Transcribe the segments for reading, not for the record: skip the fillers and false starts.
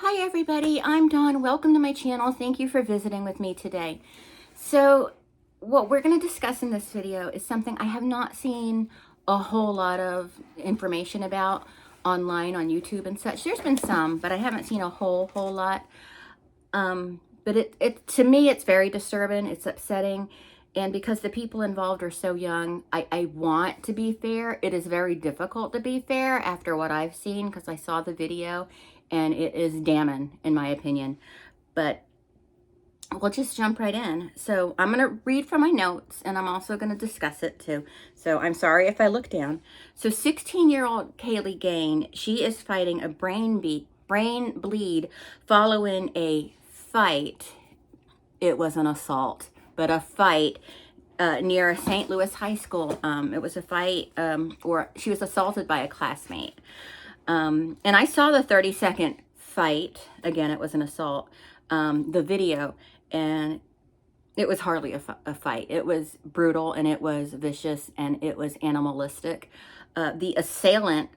Hi everybody, I'm Dawn. Welcome to my channel. Thank you for visiting with me today. So what we're going to discuss in this video is something I have not seen a whole lot of information about online on YouTube and such. There's been some, but I haven't seen a whole lot. But it to me, it's very disturbing. It's upsetting. And because the people involved are so young, I want to be fair. It is very difficult to be fair after what I've seen because I saw the video and it is damning in my opinion. But we'll just jump right in. So I'm going to read from my notes and I'm also going to discuss it too. So I'm sorry if I look down. So 16-year-old Kaylee Gain, she is fighting a brain bleed following a fight. It was an assault, but a fight near a St. Louis high school. It was a fight or she was assaulted by a classmate. And I saw the 30-second fight. Again, it was an assault. The video, and it was hardly a fight. It was brutal and it was vicious and it was animalistic. The assailant,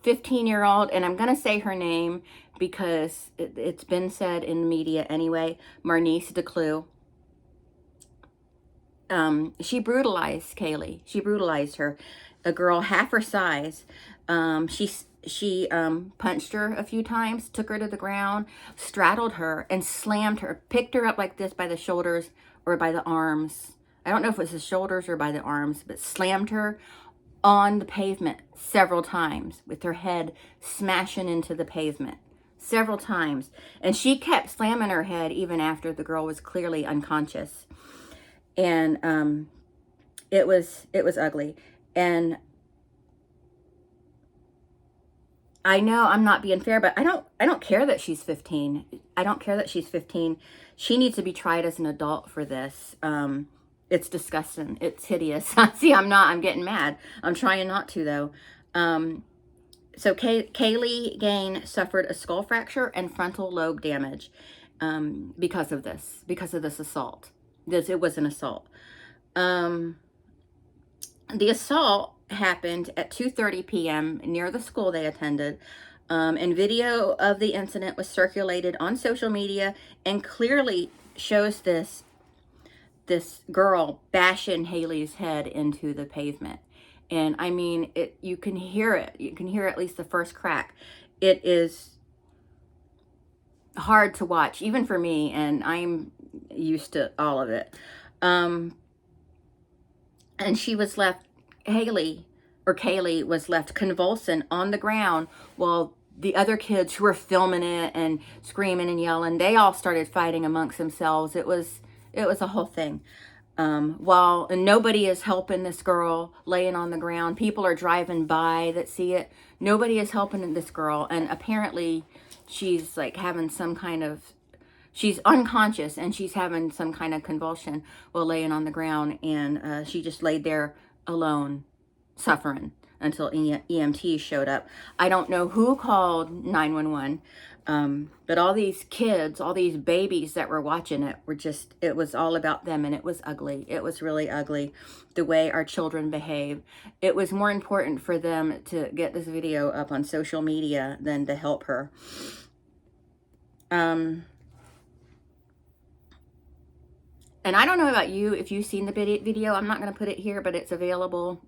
15-year-old, and I'm going to say her name because it's been said in the media anyway, Marnice Declue. She brutalized Kaylee. She brutalized her, a girl half her size. She punched her a few times, took her to the ground, straddled her, and slammed her, picked her up like this by the shoulders or by the arms. I don't know if it was the shoulders or by the arms, but slammed her on the pavement several times with her head smashing into the pavement several times. And she kept slamming her head even after the girl was clearly unconscious. And it was ugly. And I know I'm not being fair, but I don't care that she's 15. I don't care that she's 15. She needs to be tried as an adult for this. It's disgusting. It's hideous. See, I'm getting mad. I'm trying not to though. So Kaylee Gain suffered a skull fracture and frontal lobe damage because of this assault. It was an assault. The assault happened at 2:30 p.m. near the school they attended. And video of the incident was circulated on social media and clearly shows this girl bashing Haley's head into the pavement. And I mean, you can hear it. You can hear at least the first crack. It is hard to watch, even for me, and I'm used to all of it. And she was left, Kaylee was left convulsing on the ground while the other kids who were filming it and screaming and yelling, they all started fighting amongst themselves. It was a whole thing. And nobody is helping this girl laying on the ground. People are driving by that see it. Nobody is helping this girl. And apparently she's like having some kind of, she's unconscious and she's having some kind of convulsion while laying on the ground. And she just laid there alone, suffering until EMT showed up. I don't know who called 911. But all these kids, all these babies that were watching it were just, it was all about them, and it was ugly. It was really ugly the way our children behave. It was more important for them to get this video up on social media than to help her. And I don't know about you, if you've seen the video, I'm not going to put it here, but it's available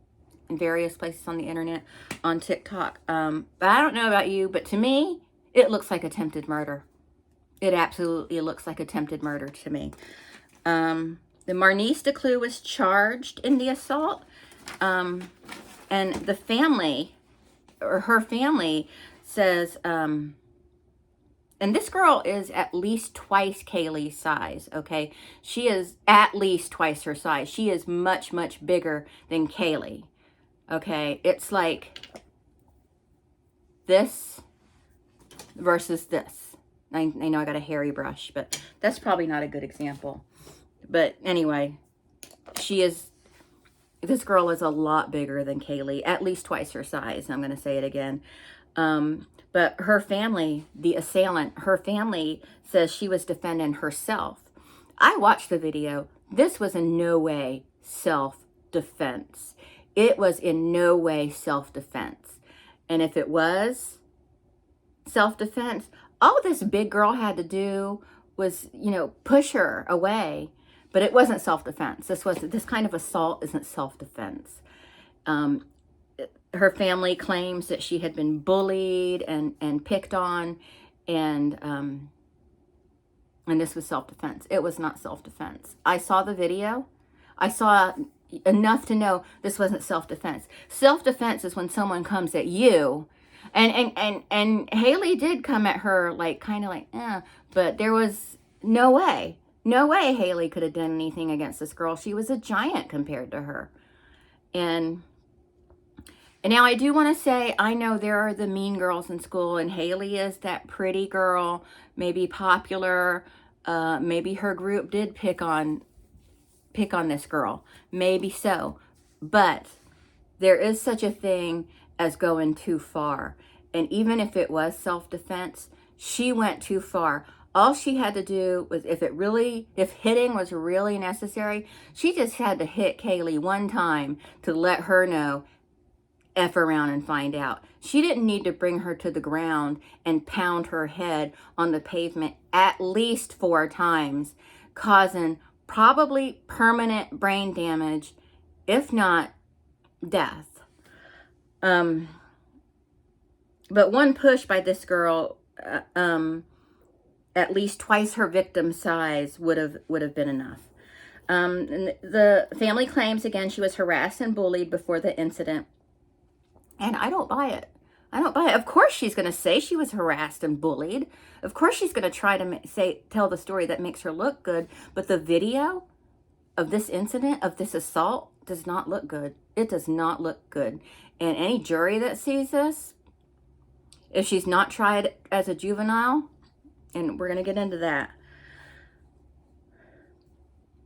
in various places on the internet, on TikTok. But I don't know about you, but to me, it looks like attempted murder. It absolutely looks like attempted murder to me. The Marnice Declue was charged in the assault. And the family, or her family, says, and this girl is at least twice Kaylee's size, okay? She is at least twice her size. She is much, much bigger than Kaylee, okay? It's like this versus this. I know I got a hairy brush, but that's probably not a good example. But anyway, this girl is a lot bigger than Kaylee, at least twice her size. I'm going to say it again. But her family, the assailant, her family says she was defending herself. I watched the video. This was in no way self-defense. It was in no way self-defense. And if it was self-defense, All this big girl had to do was, push her away. But it wasn't self-defense. This kind of assault isn't self-defense. Um, her family claims that she had been bullied and picked on, and this was self-defense. It was not self-defense. I saw the video. I saw enough to know this wasn't self-defense. Self-defense is when someone comes at you, and Haley did come at her like kind of like, but there was no way. No way Haley could have done anything against this girl. She was a giant compared to her. And now I do want to say, I know there are the mean girls in school, and Haley is that pretty girl, maybe popular. Maybe her group did pick on this girl. Maybe so. But there is such a thing as going too far. And even if it was self-defense, she went too far. All she had to do was, if hitting was really necessary, she just had to hit Kaylee one time to let her know, F around and find out. She didn't need to bring her to the ground and pound her head on the pavement at least 4 times, causing probably permanent brain damage, if not death. But one push by this girl, at least twice her victim's size would have been enough. And the family claims, again, she was harassed and bullied before the incident. And I don't buy it. I don't buy it. Of course she's going to say she was harassed and bullied. Of course she's going to try to tell the story that makes her look good. But the video of this incident, of this assault, does not look good. It does not look good. And any jury that sees this, if she's not tried as a juvenile, and we're going to get into that,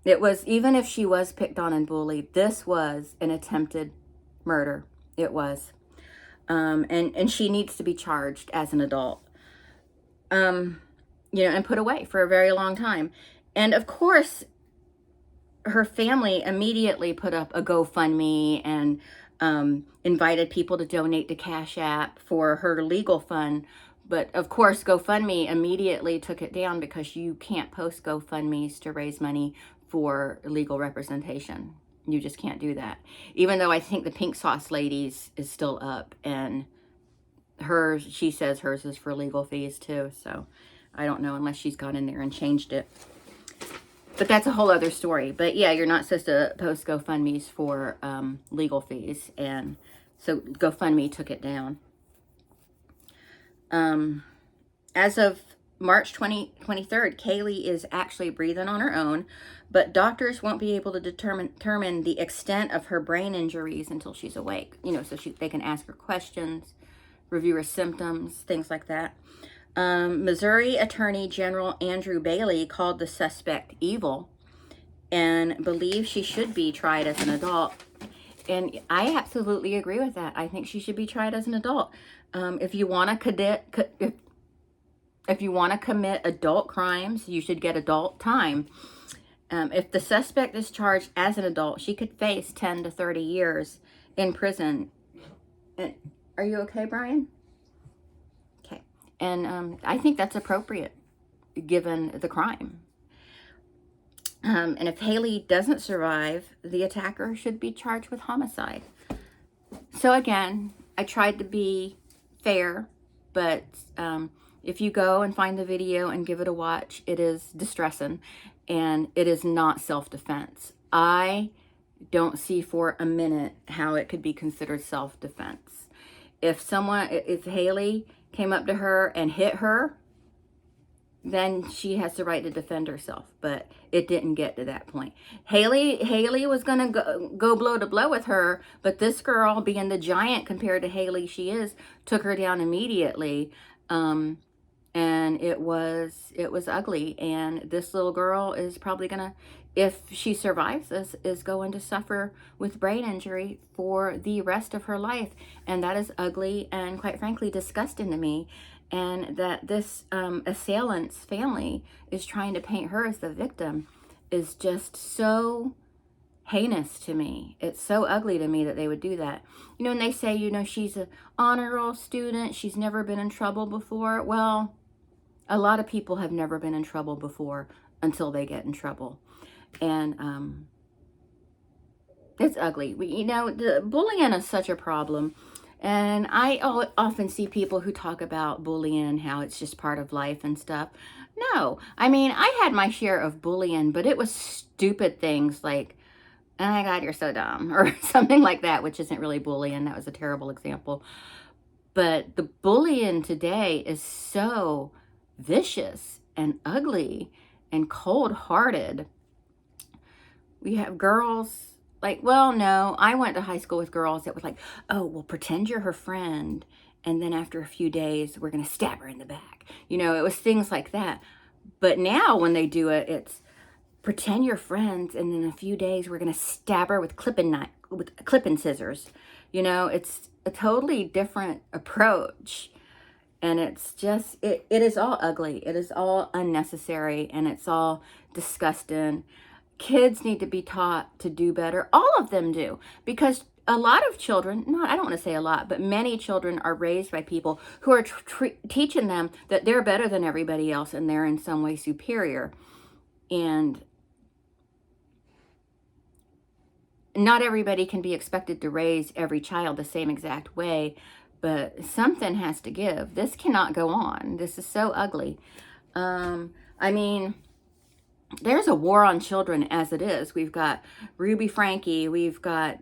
it was, even if she was picked on and bullied, this was an attempted murder. It was. And she needs to be charged as an adult, and put away for a very long time. And of course, her family immediately put up a GoFundMe and invited people to donate to Cash App for her legal fund. But of course, GoFundMe immediately took it down because you can't post GoFundMes to raise money for legal representation. You just can't do that. Even though I think the Pink Sauce Ladies is still up, and she says hers is for legal fees too. So I don't know, unless she's gone in there and changed it. But that's a whole other story. But yeah, you're not supposed to post GoFundMes for legal fees. And so GoFundMe took it down. As of March 23rd, Kaylee is actually breathing on her own, but doctors won't be able to determine the extent of her brain injuries until she's awake. So they can ask her questions, review her symptoms, things like that. Missouri Attorney General Andrew Bailey called the suspect evil and believes she should be tried as an adult. And I absolutely agree with that. I think she should be tried as an adult. If you want to commit adult crimes, you should get adult time. If the suspect is charged as an adult, she could face 10 to 30 years in prison. Are you okay, Brian? Okay. And I think that's appropriate given the crime. And if Haley doesn't survive, the attacker should be charged with homicide. So again, I tried to be fair, but if you go and find the video and give it a watch, it is distressing, and it is not self-defense. I don't see for a minute how it could be considered self-defense. If Haley came up to her and hit her, then she has the right to defend herself. But it didn't get to that point. Haley was going to go blow to blow with her, but this girl, being the giant compared to Haley she is, took her down immediately. And it was ugly. And this little girl is probably going to, if she survives this, is going to suffer with brain injury for the rest of her life. And that is ugly and, quite frankly, disgusting to me. And that this assailant's family is trying to paint her as the victim is just so heinous to me. It's so ugly to me that they would do that. And they say, she's an honor roll student. She's never been in trouble before. Well, A lot of people have never been in trouble before until they get in trouble. And it's ugly. You know, the bullying is such a problem. And I often see people who talk about bullying, how it's just part of life and stuff. No, I mean, I had my share of bullying, but it was stupid things like, oh my God, you're so dumb, or something like that, which isn't really bullying. That was a terrible example. But the bullying today is so vicious and ugly and cold-hearted. We have girls like, well, no, I went to high school with girls that was like, oh, well, pretend you're her friend, and then after a few days, we're going to stab her in the back. You know, it was things like that. But now when they do it, it's pretend you're friends, and in a few days, we're going to stab her with clipping scissors. You know, it's a totally different approach. And it's just, it is all ugly. It is all unnecessary, and it's all disgusting. Kids need to be taught to do better. All of them do, because a lot of children, I don't want to say a lot, but many children are raised by people who are teaching them that they're better than everybody else and they're in some way superior. And not everybody can be expected to raise every child the same exact way, but something has to give. This cannot go on. This is so ugly. I mean, there's a war on children as it is. We've got Ruby Franke, we've got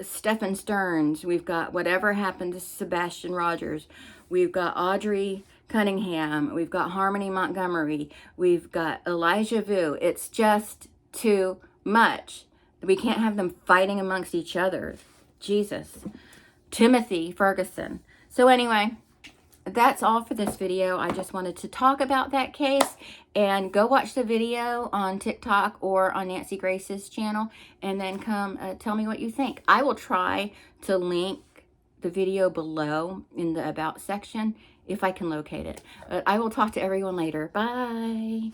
Stephen Stearns, we've got whatever happened to Sebastian Rogers, we've got Audrey Cunningham, we've got Harmony Montgomery, we've got Elijah Vu. It's just too much. We can't have them fighting amongst each other. Jesus. Timothy Ferguson. So anyway, that's all for this video. I just wanted to talk about that case, and go watch the video on TikTok or on Nancy Grace's channel, and then come tell me what you think. I will try to link the video below in the About section if I can locate it. I will talk to everyone later. Bye.